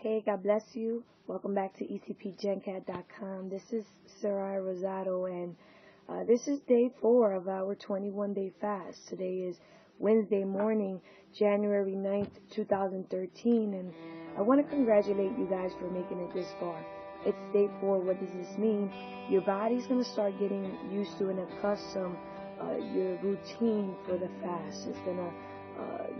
Hey, God bless you. Welcome back to ECPGencat.com. This is Sarai, Rosado, and this is day 4 of our 21-day fast. Today is Wednesday morning, January 9th, 2013, and I want to congratulate you guys for making it this far. It's day 4. What does this mean? Your body's going to start getting used to and accustomed your routine for the fast.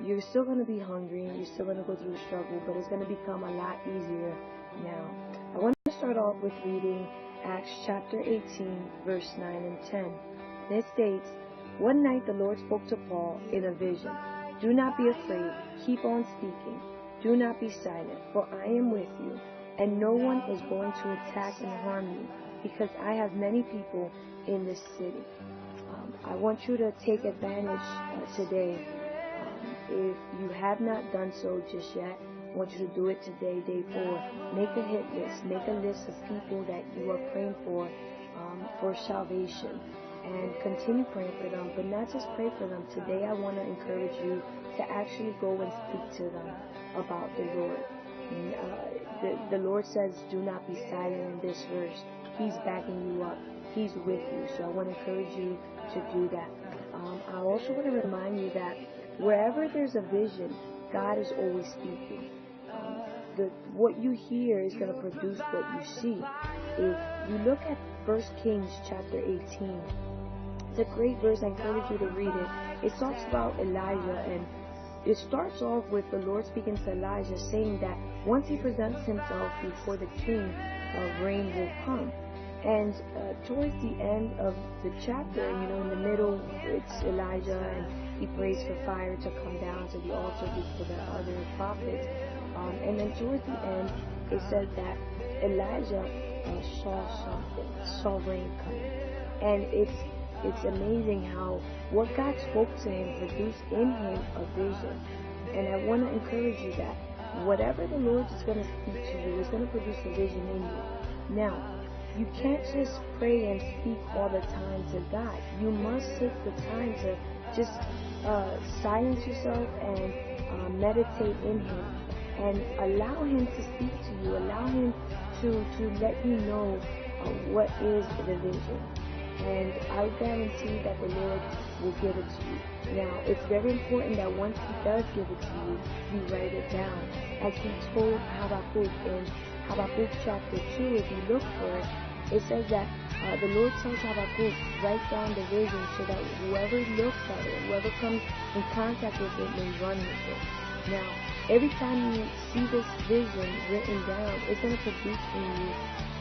You're still going to be hungry and you're still going to go through the struggle, but it's going to become a lot easier now. I want to start off with reading Acts chapter 18, verse 9 and 10. And it states, "One night the Lord spoke to Paul in a vision. Do not be afraid. Keep on speaking. Do not be silent, for I am with you, and no one is going to attack and harm you, because I have many people in this city." I want you to take advantage today. If you have not done so just yet, I want you to do it today, day 4. Make a hit list. Make a list of people that you are praying for salvation. And continue praying for them, but not just pray for them. Today I want to encourage you to actually go and speak to them about the Lord. The Lord says, do not be silent in this verse. He's backing you up. He's with you. So I want to encourage you to do that. I also want to remind you that wherever there's a vision, God is always speaking. What you hear is going to produce what you see. If you look at 1 Kings chapter 18, it's a great verse. I encourage you to read it. It talks about Elijah, and it starts off with the Lord speaking to Elijah, saying that once he presents himself before the king, rain will come. And towards the end of the chapter, in the middle, it's Elijah, and he prays for fire to come down to the altar for the other prophets. And then towards the end, it says that Elijah saw rain coming. And it's amazing how what God spoke to him produced in him a vision. And I want to encourage you that whatever the Lord is going to speak to you is going to produce a vision in you. Now, you can't just pray and speak all the time to God. You must take the time to just silence yourself and meditate in Him, and allow Him to speak to you. Allow Him to let you know what is the vision. And I guarantee that the Lord will give it to you. Now, it's very important that once He does give it to you, you write it down. As He told Habakkuk in Habakkuk chapter 2, if you look for it, it says that the Lord tells Habakkuk, write down the vision so that whoever looks at it, whoever comes in contact with it, may run with it. Now, every time you see this vision written down, it's going to produce in you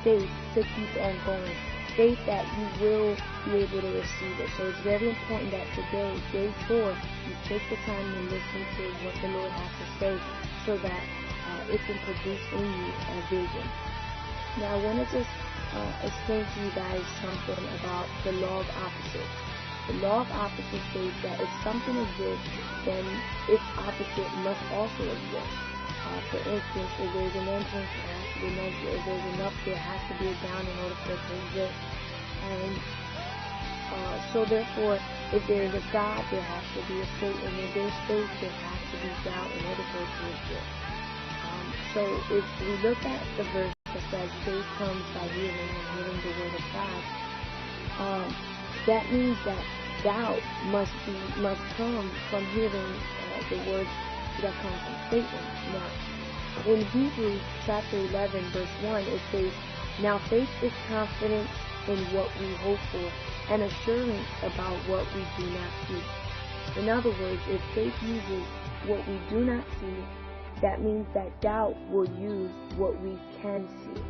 faith to keep on going. Faith that you will be able to receive it. So it's very important that today, day 4, you take the time to listen to what the Lord has to say so that it can produce in you a vision. Now, I want to just explain to you guys something about the law of opposites. The law of opposites says that if something exists, then its opposite must also exist. For instance, if there's an entrance, there has to be an exit. If there's an up, there has to be a down in order for it to exist. And so therefore, if there is a God, there has to be a Satan. If there's faith, there has to be doubt in order for it to exist. So if we look at the verse that says faith comes by hearing and hearing the word of God, that means that doubt must come from hearing the words that come from Satan. Now, in Hebrews chapter 11, verse 1, it says, "Now faith is confidence in what we hope for, and assurance about what we do not see." In other words, if faith uses what we do not see, that means that doubt will use what we can see.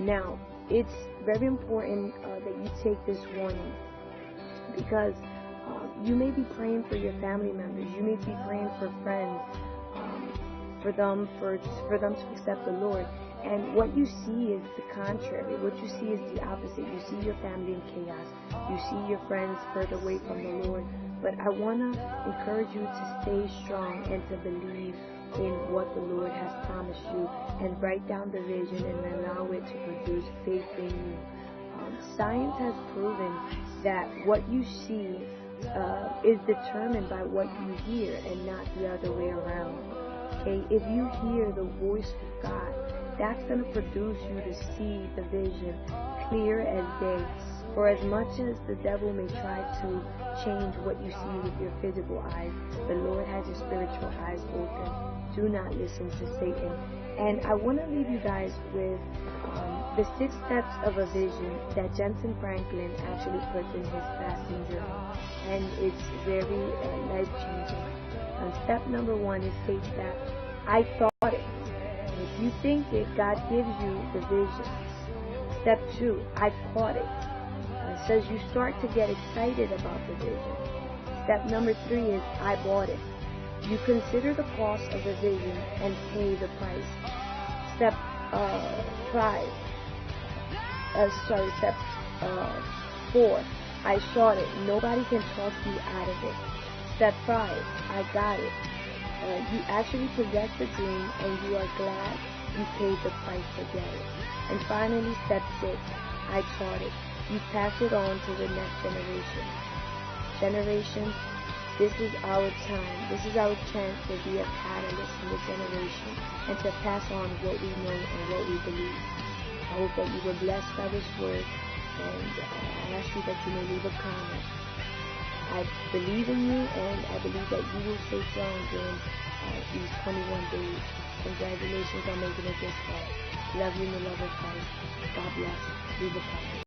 Now, it's very important that you take this warning, because you may be praying for your family members. You may be praying for friends, for them to accept the Lord. And what you see is the contrary. What you see is the opposite. You see your family in chaos. You see your friends further away from the Lord. But I want to encourage you to stay strong and to believe in what the Lord has promised you, and write down the vision and allow it to produce faith in you. Science has proven that what you see is determined by what you hear and not the other way around. Okay, if you hear the voice of God, that's going to produce you to see the vision clear as day. For as much as the devil may try to change what you see with your physical eyes, the Lord has your spiritual eyes open. Do not listen to Satan. And I want to leave you guys with the 6 steps of a vision that Jensen Franklin actually put in his fasting journal. And it's very life-changing. Step number 1, it states that I thought it. If you think it, God gives you the vision. Step 2, I caught it. It says you start to get excited about the vision. Step number 3 is I bought it. You consider the cost of the vision and pay the price. Step 4, I shot it. Nobody can talk you out of it. Step 5, I got it. You actually possess the dream and you are glad you paid the price to get it. And finally, step 6, I taught it. You pass it on to the next generation. Generations, this is our time. This is our chance to be a catalyst in the generation and to pass on what we know and what we believe. I hope that you were blessed by this word, and I ask you that you may leave a comment. I believe in you, and I believe that you will stay strong during these 21 days. Congratulations on making it this far. Love you in the love of Christ. God bless. Leave a comment.